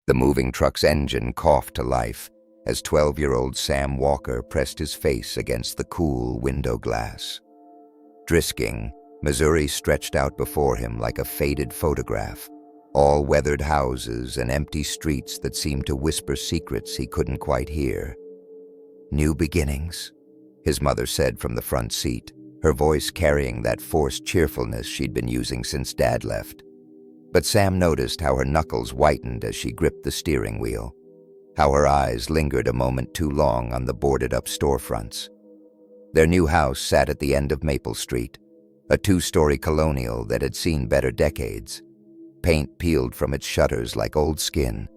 The moving truck's engine coughed to life as 12-year-old Sam Walker pressed his face against the cool window glass. Drisking, Missouri stretched out before him like a faded photograph, all weathered houses and empty streets that seemed to whisper secrets he couldn't quite hear. "New beginnings," his mother said from the front seat, her voice carrying that forced cheerfulness she'd been using since Dad left. But Sam noticed how her knuckles whitened as she gripped the steering wheel, how her eyes lingered a moment too long on the boarded-up storefronts. Their new house sat at the end of Maple Street, a two-story colonial that had seen better decades. Paint peeled from its shutters like old skin,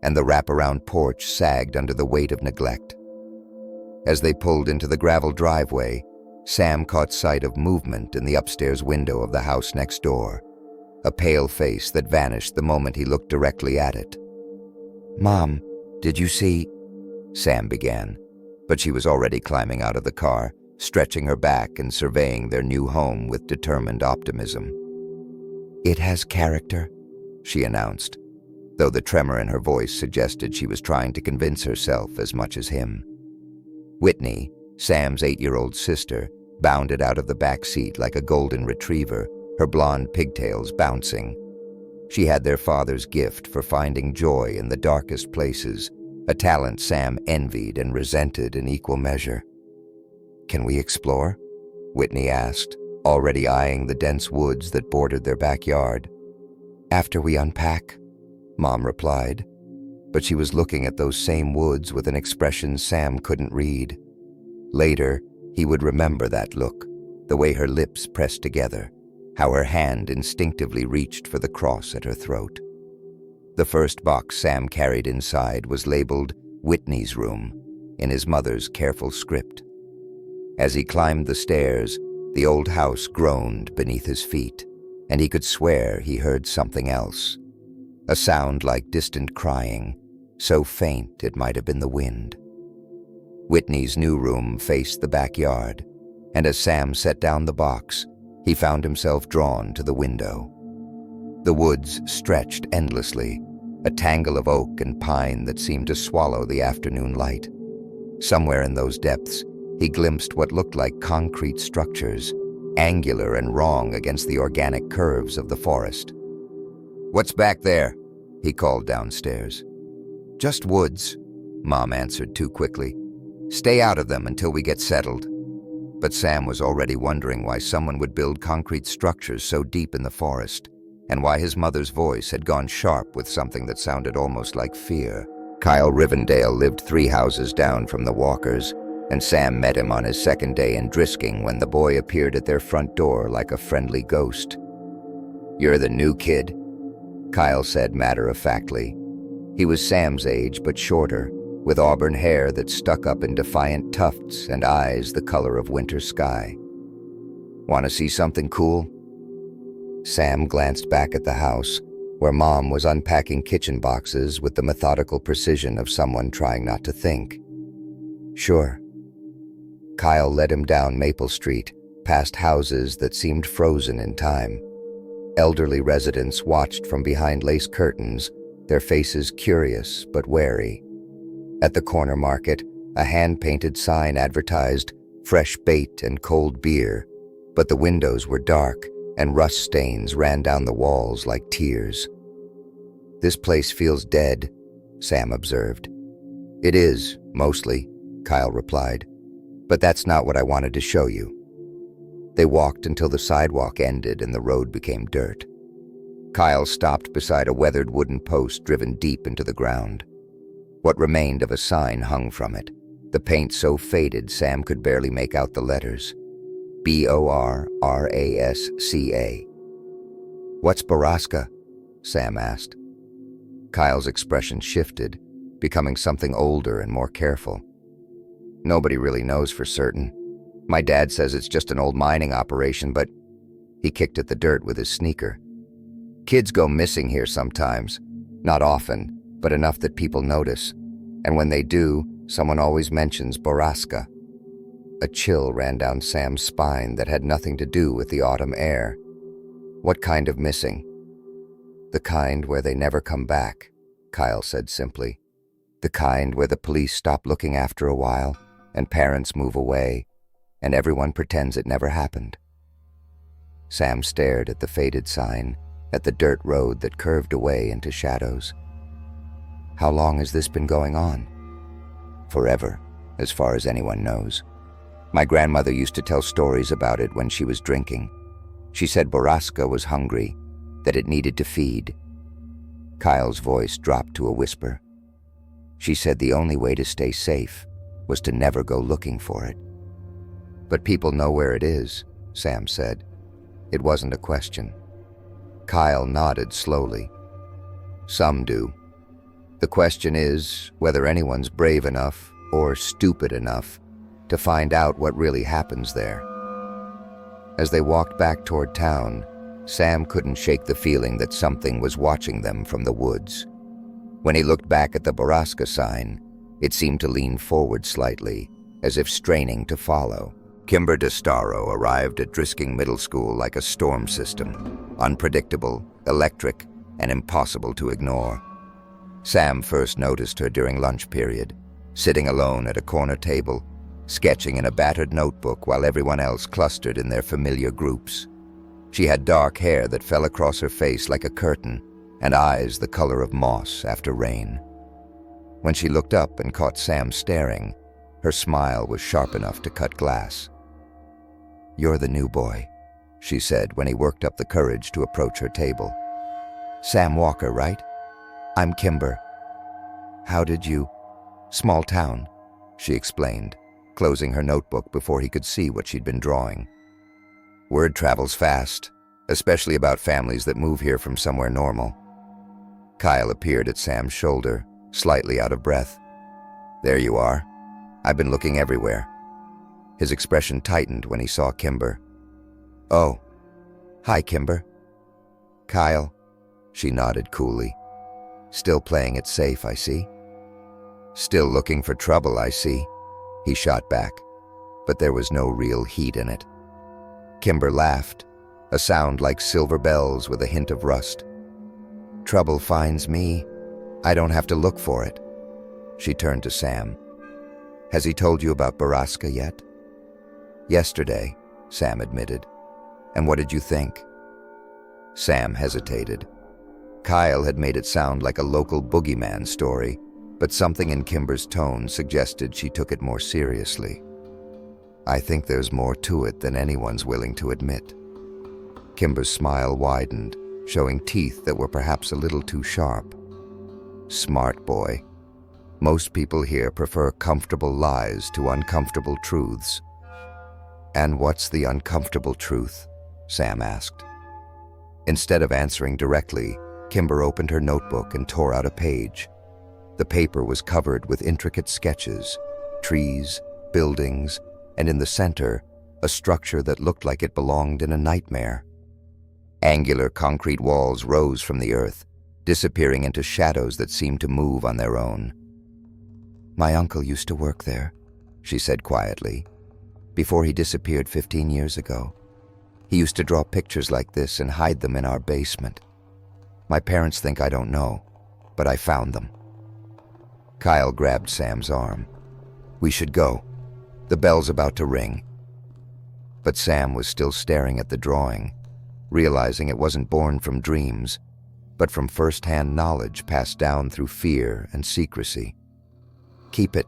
and the wraparound porch sagged under the weight of neglect. As they pulled into the gravel driveway, Sam caught sight of movement in the upstairs window of the house next door, a pale face that vanished the moment he looked directly at it. "Mom, did you see?" Sam began, but she was already climbing out of the car, stretching her back and surveying their new home with determined optimism. "It has character," she announced, though the tremor in her voice suggested she was trying to convince herself as much as him. Whitney, Sam's 8-year-old sister, bounded out of the back seat like a golden retriever, her blonde pigtails bouncing. She had their father's gift for finding joy in the darkest places, a talent Sam envied and resented in equal measure. "Can we explore?" Whitney asked, already eyeing the dense woods that bordered their backyard. "After we unpack," Mom replied, but she was looking at those same woods with an expression Sam couldn't read. Later, he would remember that look, the way her lips pressed together, how her hand instinctively reached for the cross at her throat. The first box Sam carried inside was labeled Whitney's room in his mother's careful script. As he climbed the stairs, the old house groaned beneath his feet, and he could swear he heard something else, a sound like distant crying, so faint it might have been the wind. Whitney's new room faced the backyard, and as Sam set down the box, he found himself drawn to the window. The woods stretched endlessly, a tangle of oak and pine that seemed to swallow the afternoon light. Somewhere in those depths, he glimpsed what looked like concrete structures, angular and wrong against the organic curves of the forest. "What's back there?" he called downstairs. "Just woods," Mom answered too quickly. "Stay out of them until we get settled." But Sam was already wondering why someone would build concrete structures so deep in the forest, and why his mother's voice had gone sharp with something that sounded almost like fear. Kyle Rivendale lived 3 houses down from the Walkers, and Sam met him on his second day in Drisking when the boy appeared at their front door like a friendly ghost. "You're the new kid?" Kyle said matter-of-factly. He was Sam's age, but shorter, with auburn hair that stuck up in defiant tufts and eyes the color of winter sky. "Want to see something cool?" Sam glanced back at the house, where Mom was unpacking kitchen boxes with the methodical precision of someone trying not to think. "Sure." Kyle led him down Maple Street, past houses that seemed frozen in time. Elderly residents watched from behind lace curtains, their faces curious but wary. At the corner market, a hand-painted sign advertised fresh bait and cold beer, but the windows were dark and rust stains ran down the walls like tears. "This place feels dead," Sam observed. "It is, mostly," Kyle replied, "but that's not what I wanted to show you." They walked until the sidewalk ended and the road became dirt. Kyle stopped beside a weathered wooden post driven deep into the ground. What remained of a sign hung from it, the paint so faded Sam could barely make out the letters. Borrasca. "What's Borrasca?" Sam asked. Kyle's expression shifted, becoming something older and more careful. "Nobody really knows for certain. My dad says it's just an old mining operation, but..." He kicked at the dirt with his sneaker. "Kids go missing here sometimes. Not often, but enough that people notice. And when they do, someone always mentions Borrasca." A chill ran down Sam's spine that had nothing to do with the autumn air. "What kind of missing?" "The kind where they never come back," Kyle said simply. The kind where the police stop looking after a while, and parents move away, and everyone pretends it never happened. Sam stared at the faded sign, at the dirt road that curved away into shadows. How long has this been going on? Forever, as far as anyone knows. My grandmother used to tell stories about it when she was drinking. She said Borrasca was hungry, that it needed to feed. Kyle's voice dropped to a whisper. She said the only way to stay safe was to never go looking for it. But people know where it is, Sam said. It wasn't a question. Kyle nodded slowly. Some do. The question is whether anyone's brave enough or stupid enough to find out what really happens there. As they walked back toward town, Sam couldn't shake the feeling that something was watching them from the woods. When he looked back at the Borrasca sign, it seemed to lean forward slightly, as if straining to follow. Kimber arrived at Drisking Middle School like a storm system, unpredictable, electric, and impossible to ignore. Sam first noticed her during lunch period, sitting alone at a corner table, sketching in a battered notebook while everyone else clustered in their familiar groups. She had dark hair that fell across her face like a curtain, and eyes the color of moss after rain. When she looked up and caught Sam staring, her smile was sharp enough to cut glass. "You're the new boy," she said when he worked up the courage to approach her table. "Sam Walker, right? I'm Kimber. How did you—" "Small town," she explained, closing her notebook before he could see what she'd been drawing. "Word travels fast, especially about families that move here from somewhere normal." Kyle appeared at Sam's shoulder, slightly out of breath. "There you are. I've been looking everywhere." His expression tightened when he saw Kimber. "Oh, hi, Kimber." "Kyle," she nodded coolly. "Still playing it safe, I see." "Still looking for trouble, I see," he shot back, but there was no real heat in it. Kimber laughed, a sound like silver bells with a hint of rust. "Trouble finds me. I don't have to look for it." She turned to Sam. "Has he told you about Borrasca yet?" "Yesterday," Sam admitted. "And what did you think?" Sam hesitated. Kyle had made it sound like a local boogeyman story, but something in Kimber's tone suggested she took it more seriously. "I think there's more to it than anyone's willing to admit." Kimber's smile widened, showing teeth that were perhaps a little too sharp. "Smart boy. Most people here prefer comfortable lies to uncomfortable truths." "And what's the uncomfortable truth?" Sam asked. Instead of answering directly, Kimber opened her notebook and tore out a page. The paper was covered with intricate sketches, trees, buildings, and in the center, a structure that looked like it belonged in a nightmare. Angular concrete walls rose from the earth, disappearing into shadows that seemed to move on their own. "My uncle used to work there," she said quietly, "before he disappeared 15 years ago. He used to draw pictures like this and hide them in our basement. My parents think I don't know, but I found them." Kyle grabbed Sam's arm. "We should go. The bell's about to ring." But Sam was still staring at the drawing, realizing it wasn't born from dreams, but from first-hand knowledge passed down through fear and secrecy. "Keep it,"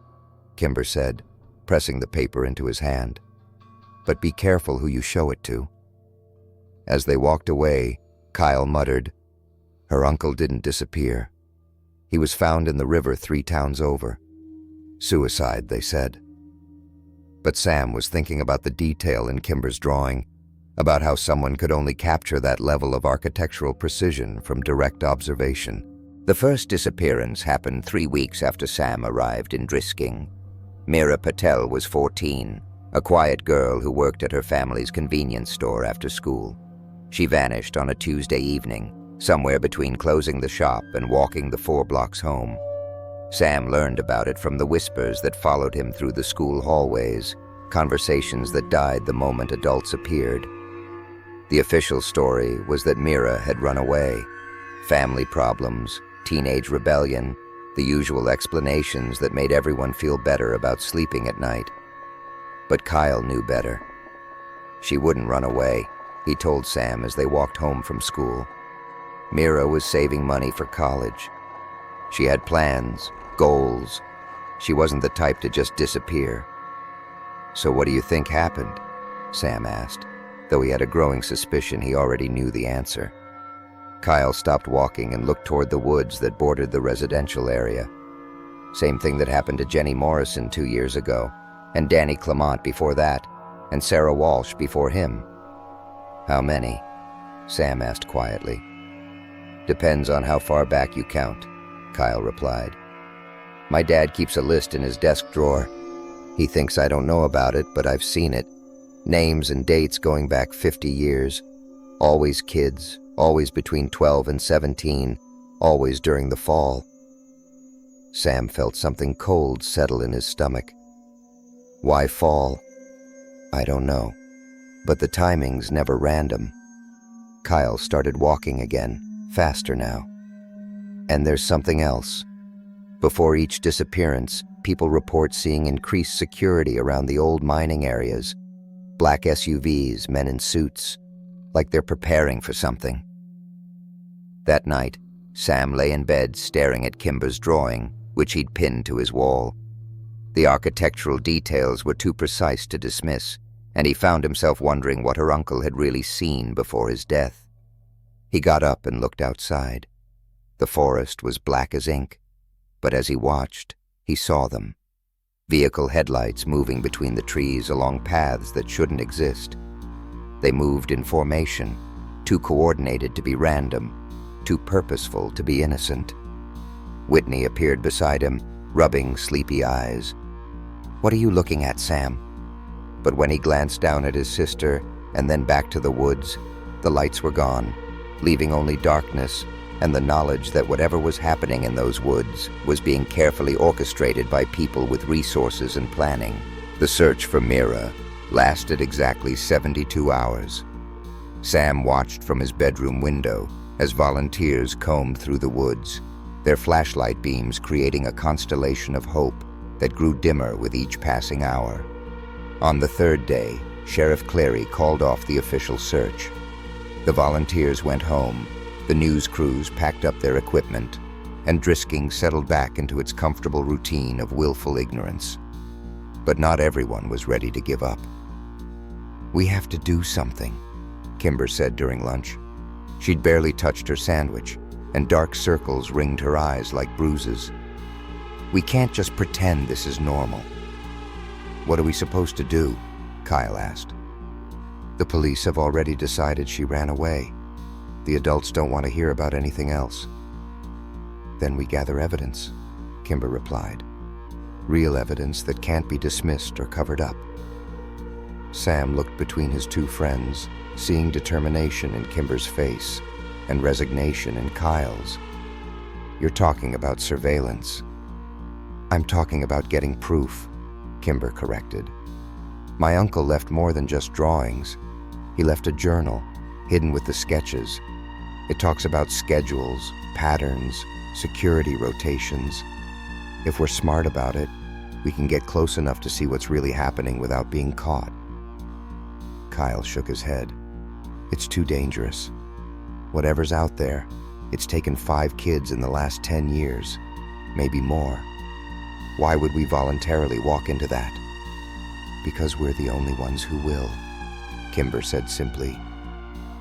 Kimber said, pressing the paper into his hand. "But be careful who you show it to." As they walked away, Kyle muttered, "Her uncle didn't disappear. He was found in the river 3 towns over. Suicide, they said." But Sam was thinking about the detail in Kimber's drawing, about how someone could only capture that level of architectural precision from direct observation. The first disappearance happened 3 weeks after Sam arrived in Drisking. Meera Patel was 14, a quiet girl who worked at her family's convenience store after school. She vanished on a Tuesday evening, somewhere between closing the shop and walking the 4 blocks home. Sam learned about it from the whispers that followed him through the school hallways, conversations that died the moment adults appeared. The official story was that Meera had run away. Family problems, teenage rebellion, the usual explanations that made everyone feel better about sleeping at night. But Kyle knew better. She wouldn't run away, he told Sam as they walked home from school. Meera was saving money for college. She had plans, goals. She wasn't the type to just disappear. "So what do you think happened?" Sam asked, though he had a growing suspicion he already knew the answer. Kyle stopped walking and looked toward the woods that bordered the residential area. Same thing that happened to Jenny Morrison 2 years ago, and Danny Clement before that, and Sarah Walsh before him. "How many?" Sam asked quietly. "Depends on how far back you count," Kyle replied. "My dad keeps a list in his desk drawer. He thinks I don't know about it, but I've seen it. Names and dates going back 50 years. Always kids, always between 12 and 17, always during the fall." Sam felt something cold settle in his stomach. "Why fall?" "I don't know, but the timing's never random." Kyle started walking again, faster now. "And there's something else. Before each disappearance, people report seeing increased security around the old mining areas. Black SUVs, men in suits, like they're preparing for something." That night, Sam lay in bed staring at Kimber's drawing, which he'd pinned to his wall. The architectural details were too precise to dismiss, and he found himself wondering what her uncle had really seen before his death. He got up and looked outside. The forest was black as ink, but as he watched, he saw them. Vehicle headlights moving between the trees along paths that shouldn't exist. They moved in formation, too coordinated to be random, too purposeful to be innocent. Whitney appeared beside him, rubbing sleepy eyes. "What are you looking at, Sam?" But when he glanced down at his sister and then back to the woods, the lights were gone, leaving only darkness and the knowledge that whatever was happening in those woods was being carefully orchestrated by people with resources and planning. The search for Meera lasted exactly 72 hours. Sam watched from his bedroom window as volunteers combed through the woods, their flashlight beams creating a constellation of hope that grew dimmer with each passing hour. On the third day, Sheriff Clary called off the official search. The volunteers went home, the news crews packed up their equipment, and Drisking settled back into its comfortable routine of willful ignorance. But not everyone was ready to give up. "We have to do something," Kimber said during lunch. She'd barely touched her sandwich, and dark circles ringed her eyes like bruises. "We can't just pretend this is normal." "What are we supposed to do?" Kyle asked. "The police have already decided she ran away. The adults don't want to hear about anything else." "Then we gather evidence," Kimber replied. "Real evidence that can't be dismissed or covered up." Sam looked between his two friends, seeing determination in Kimber's face and resignation in Kyle's. "You're talking about surveillance." "I'm talking about getting proof," Kimber corrected. "My uncle left more than just drawings. He left a journal, hidden with the sketches. It talks about schedules, patterns, security rotations. If we're smart about it, we can get close enough to see what's really happening without being caught." Kyle shook his head. "It's too dangerous. Whatever's out there, it's taken 5 kids in the last 10 years, maybe more. Why would we voluntarily walk into that?" "Because we're the only ones who will," Kimber said simply.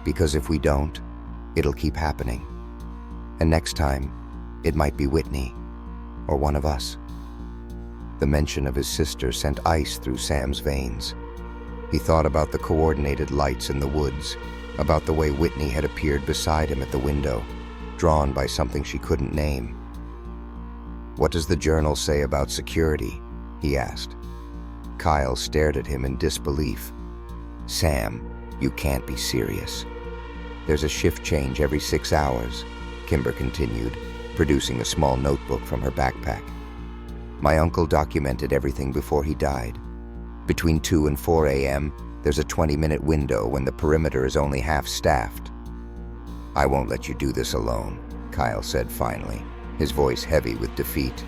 "Because if we don't, it'll keep happening. And next time, it might be Whitney, or one of us." The mention of his sister sent ice through Sam's veins. He thought about the coordinated lights in the woods, about the way Whitney had appeared beside him at the window, drawn by something she couldn't name. "What does the journal say about security?" he asked. Kyle stared at him in disbelief. "Sam, you can't be serious." "There's a shift change every 6 hours," Kimber continued, producing a small notebook from her backpack. "My uncle documented everything before he died. Between 2 and 4 a.m., there's a 20-minute window when the perimeter is only half-staffed." "I won't let you do this alone," Kyle said finally. his voice heavy with defeat.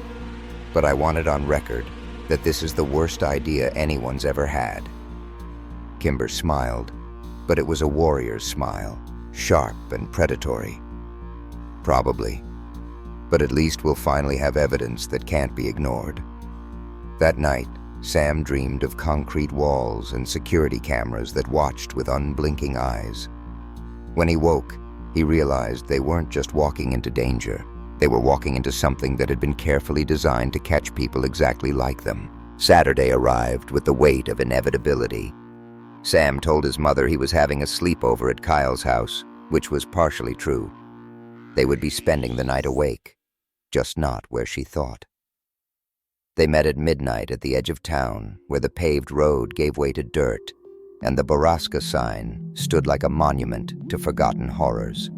"But I want it on record that this is the worst idea anyone's ever had." Kimber smiled, but it was a warrior's smile, sharp and predatory. "Probably. But at least we'll finally have evidence that can't be ignored." That night, Sam dreamed of concrete walls and security cameras that watched with unblinking eyes. When he woke, he realized they weren't just walking into danger. They were walking into something that had been carefully designed to catch people exactly like them. Saturday arrived with the weight of inevitability. Sam told his mother he was having a sleepover at Kyle's house, which was partially true. They would be spending the night awake, just not where she thought. They met at midnight at the edge of town, where the paved road gave way to dirt, and the Borrasca sign stood like a monument to forgotten horrors.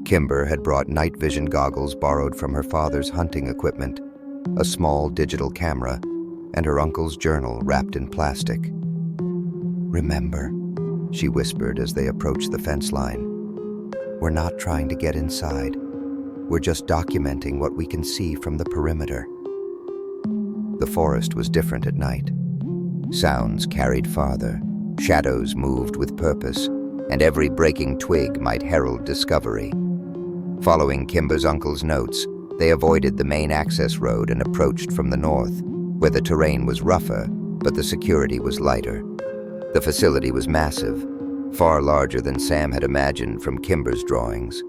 Kimber had brought night vision goggles borrowed from her father's hunting equipment, a small digital camera, and her uncle's journal wrapped in plastic. "Remember," she whispered as they approached the fence line, "we're not trying to get inside. We're just documenting what we can see from the perimeter." The forest was different at night. Sounds carried farther, shadows moved with purpose, and every breaking twig might herald discovery. Following Kimber's uncle's notes, they avoided the main access road and approached from the north, where the terrain was rougher, but the security was lighter. The facility was massive, far larger than Sam had imagined from Kimber's drawings.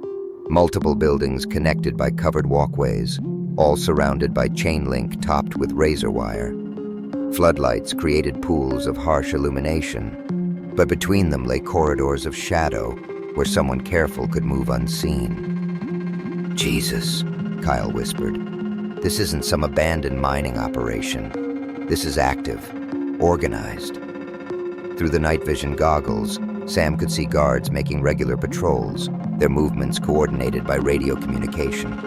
Multiple buildings connected by covered walkways, all surrounded by chain link topped with razor wire. Floodlights created pools of harsh illumination, but between them lay corridors of shadow where someone careful could move unseen. "Jesus," Kyle whispered. "This isn't some abandoned mining operation. This is active, organized." Through the night vision goggles, Sam could see guards making regular patrols, their movements coordinated by radio communication.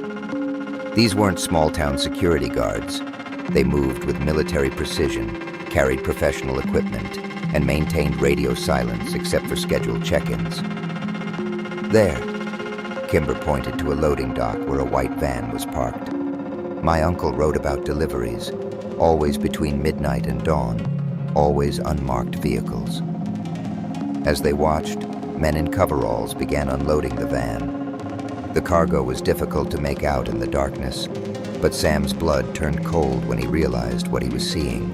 These weren't small-town security guards. They moved with military precision, carried professional equipment, and maintained radio silence except for scheduled check-ins. "There," Kimber pointed to a loading dock where a white van was parked. "My uncle wrote about deliveries, always between midnight and dawn, always unmarked vehicles." As they watched, men in coveralls began unloading the van. The cargo was difficult to make out in the darkness, but Sam's blood turned cold when he realized what he was seeing.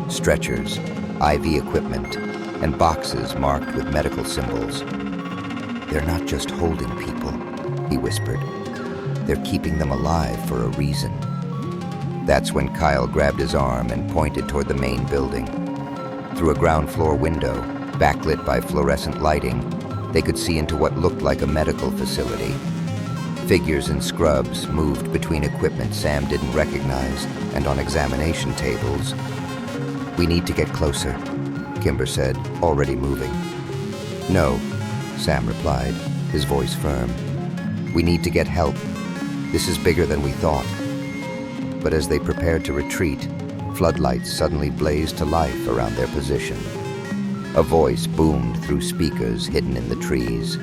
Stretchers, IV equipment, and boxes marked with medical symbols. "They're not just holding people," he whispered. "They're keeping them alive for a reason." That's when Kyle grabbed his arm and pointed toward the main building. Through a ground floor window, backlit by fluorescent lighting, they could see into what looked like a medical facility. Figures in scrubs moved between equipment Sam didn't recognize and on examination tables. "We need to get closer," Kimber said, already moving. "No," Sam replied, his voice firm. "We need to get help. This is bigger than we thought." But as they prepared to retreat, floodlights suddenly blazed to life around their position. A voice boomed through speakers hidden in the trees.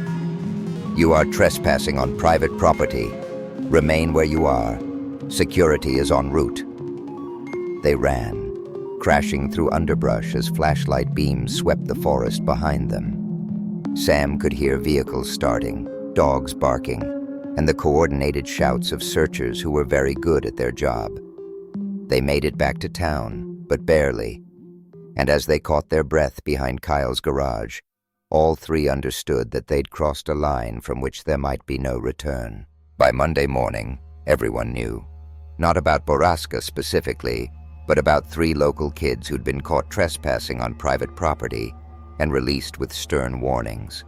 "You are trespassing on private property. Remain where you are. Security is en route." They ran, crashing through underbrush as flashlight beams swept the forest behind them. Sam could hear vehicles starting, dogs barking, and the coordinated shouts of searchers who were very good at their job. They made it back to town, but barely, and as they caught their breath behind Kyle's garage, all three understood that they'd crossed a line from which there might be no return. By Monday morning, everyone knew. Not about Borrasca specifically, but about 3 local kids who'd been caught trespassing on private property and released with stern warnings.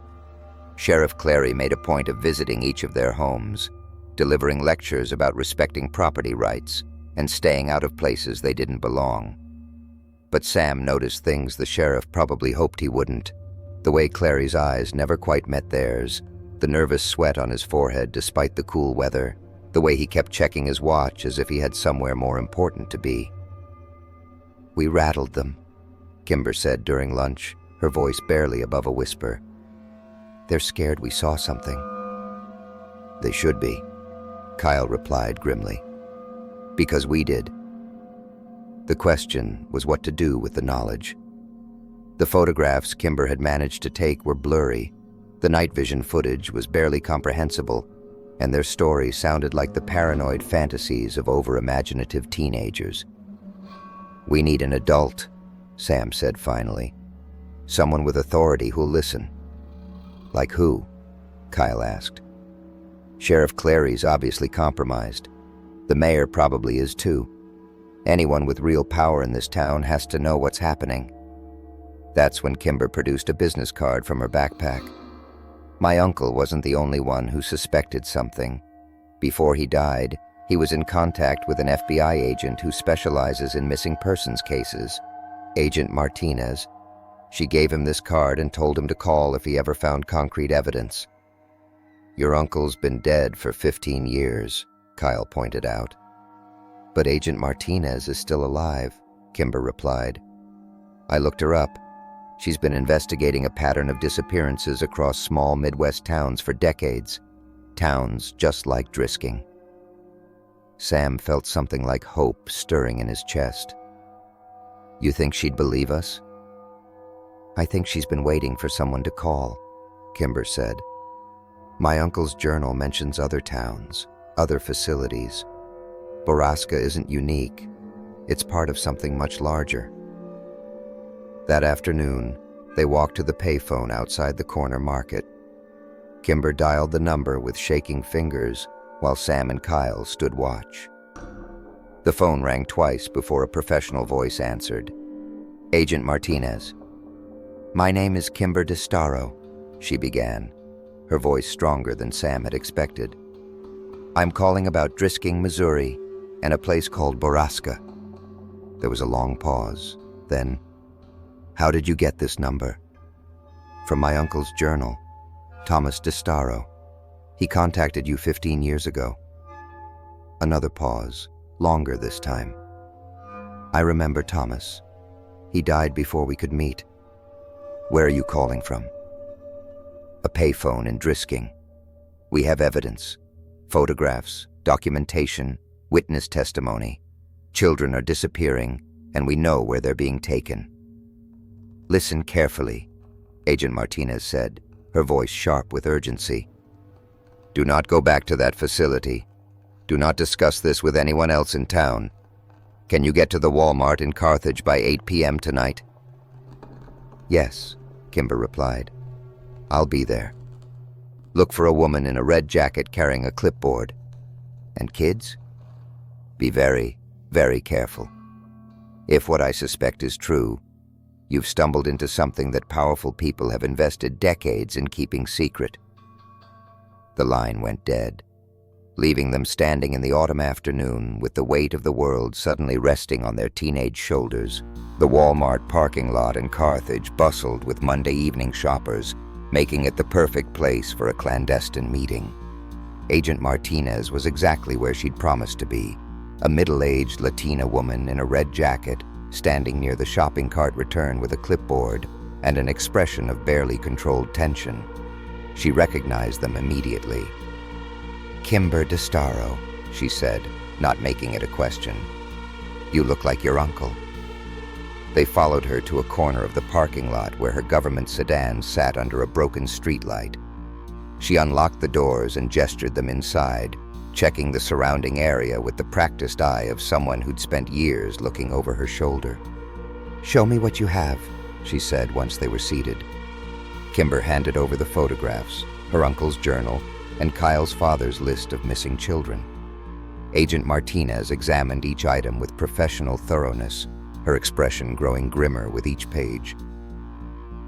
Sheriff Clary made a point of visiting each of their homes, delivering lectures about respecting property rights and staying out of places they didn't belong. But Sam noticed things the sheriff probably hoped he wouldn't. The way Clary's eyes never quite met theirs, the nervous sweat on his forehead despite the cool weather, the way he kept checking his watch as if he had somewhere more important to be. "We rattled them," Kimber said during lunch, her voice barely above a whisper. "They're scared we saw something." "They should be. Kyle replied grimly. Because we did. The question was what to do with the knowledge. The photographs Kimber had managed to take were blurry, the night vision footage was barely comprehensible, and their story sounded like the paranoid fantasies of over-imaginative teenagers. We need an adult, Sam said finally. Someone with authority who'll listen. Like who? Kyle asked. Sheriff Clary's obviously compromised. The mayor probably is too. Anyone with real power in this town has to know what's happening. That's when Kimber produced a business card from her backpack. My uncle wasn't the only one who suspected something. Before he died, he was in contact with an FBI agent who specializes in missing persons cases, Agent Martinez. She gave him this card and told him to call if he ever found concrete evidence. Your uncle's been dead for 15 years, Kyle pointed out. But Agent Martinez is still alive, Kimber replied. I looked her up. She's been investigating a pattern of disappearances across small Midwest towns for decades. Towns just like Drisking. Sam felt something like hope stirring in his chest. You think she'd believe us? I think she's been waiting for someone to call, Kimber said. My uncle's journal mentions other towns, other facilities. Borrasca isn't unique. It's part of something much larger. That afternoon, they walked to the payphone outside the corner market. Kimber dialed the number with shaking fingers while Sam and Kyle stood watch. The phone rang twice before a professional voice answered. Agent Martinez. My name is Kimber DeStaro, she began, her voice stronger than Sam had expected. I'm calling about Drisking, Missouri, and a place called Borrasca. There was a long pause. Then, how did you get this number? From my uncle's journal, Thomas DeStaro. He contacted you 15 years ago. Another pause, longer this time. I remember Thomas. He died before we could meet. Where are you calling from? A payphone in Drisking. We have evidence. Photographs, documentation, witness testimony. Children are disappearing, and we know where they're being taken. Listen carefully, Agent Martinez said, her voice sharp with urgency. Do not go back to that facility. Do not discuss this with anyone else in town. Can you get to the Walmart in Carthage by 8 p.m. tonight? Yes, Kimber replied. I'll be there. Look for a woman in a red jacket carrying a clipboard. And kids? Be very, very careful. If what I suspect is true, you've stumbled into something that powerful people have invested decades in keeping secret. The line went dead, leaving them standing in the autumn afternoon with the weight of the world suddenly resting on their teenage shoulders. The Walmart parking lot in Carthage bustled with Monday evening shoppers, making it the perfect place for a clandestine meeting. Agent Martinez was exactly where she'd promised to be, a middle-aged Latina woman in a red jacket, standing near the shopping cart return with a clipboard and an expression of barely controlled tension. She recognized them immediately. Kimber DeStaro, she said, not making it a question. You look like your uncle. They followed her to a corner of the parking lot where her government sedan sat under a broken streetlight. She unlocked the doors and gestured them inside, checking the surrounding area with the practiced eye of someone who'd spent years looking over her shoulder. Show me what you have, she said once they were seated. Kimber handed over the photographs, her uncle's journal, and Kyle's father's list of missing children. Agent Martinez examined each item with professional thoroughness, her expression growing grimmer with each page.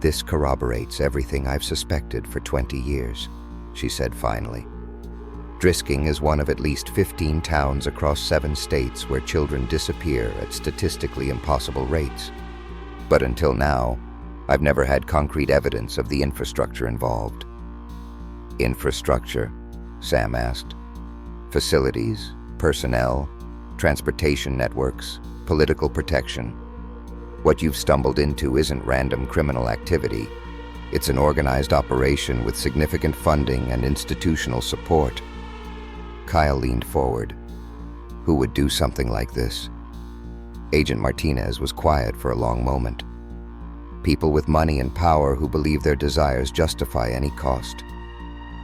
This corroborates everything I've suspected for 20 years, she said finally. Drisking is one of at least 15 towns across 7 states where children disappear at statistically impossible rates. But until now, I've never had concrete evidence of the infrastructure involved. Infrastructure? Sam asked. Facilities, personnel, transportation networks, political protection. What you've stumbled into isn't random criminal activity. It's an organized operation with significant funding and institutional support. Kyle leaned forward. Who would do something like this? Agent Martinez was quiet for a long moment. People with money and power who believe their desires justify any cost.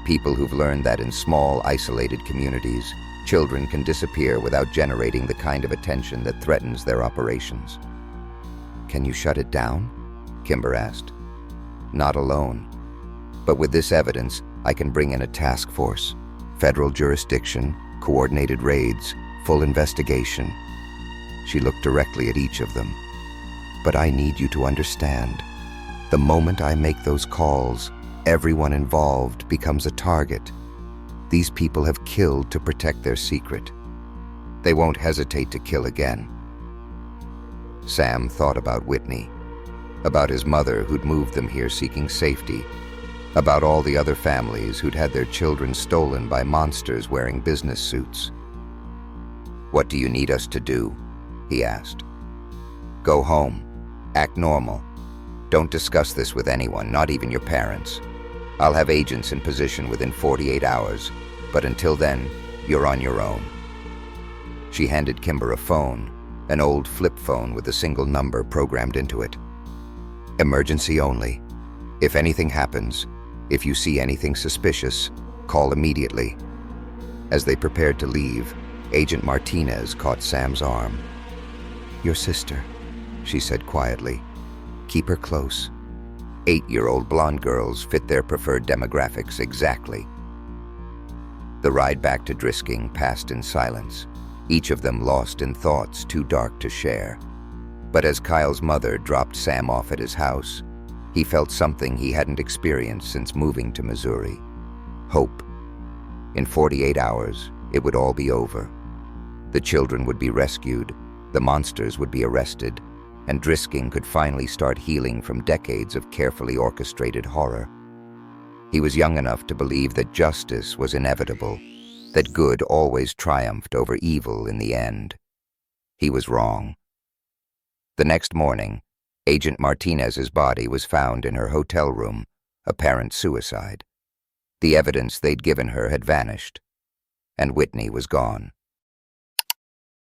People who've learned that in small, isolated communities, children can disappear without generating the kind of attention that threatens their operations. "Can you shut it down?" Kimber asked. "Not alone. But with this evidence, I can bring in a task force. Federal jurisdiction, coordinated raids, full investigation." She looked directly at each of them. "But I need you to understand. The moment I make those calls, everyone involved becomes a target. These people have killed to protect their secret. They won't hesitate to kill again." Sam thought about Whitney, about his mother who'd moved them here seeking safety, about all the other families who'd had their children stolen by monsters wearing business suits. "What do you need us to do?" he asked. "Go home. Act normal. Don't discuss this with anyone, not even your parents. I'll have agents in position within 48 hours, but until then, you're on your own." She handed Kimber a phone, an old flip phone with a single number programmed into it. "Emergency only. If anything happens, if you see anything suspicious, call immediately." As they prepared to leave, Agent Martinez caught Sam's arm. "Your sister," she said quietly. "Keep her close." 8-year-old blonde girls fit their preferred demographics exactly. The ride back to Drisking passed in silence, each of them lost in thoughts too dark to share. But as Kyle's mother dropped Sam off at his house, he felt something he hadn't experienced since moving to Missouri. Hope. In 48 hours, it would all be over. The children would be rescued, the monsters would be arrested, and Drisking could finally start healing from decades of carefully orchestrated horror. He was young enough to believe that justice was inevitable, that good always triumphed over evil in the end. He was wrong. The next morning, Agent Martinez's body was found in her hotel room, apparent suicide. The evidence they'd given her had vanished, and Whitney was gone.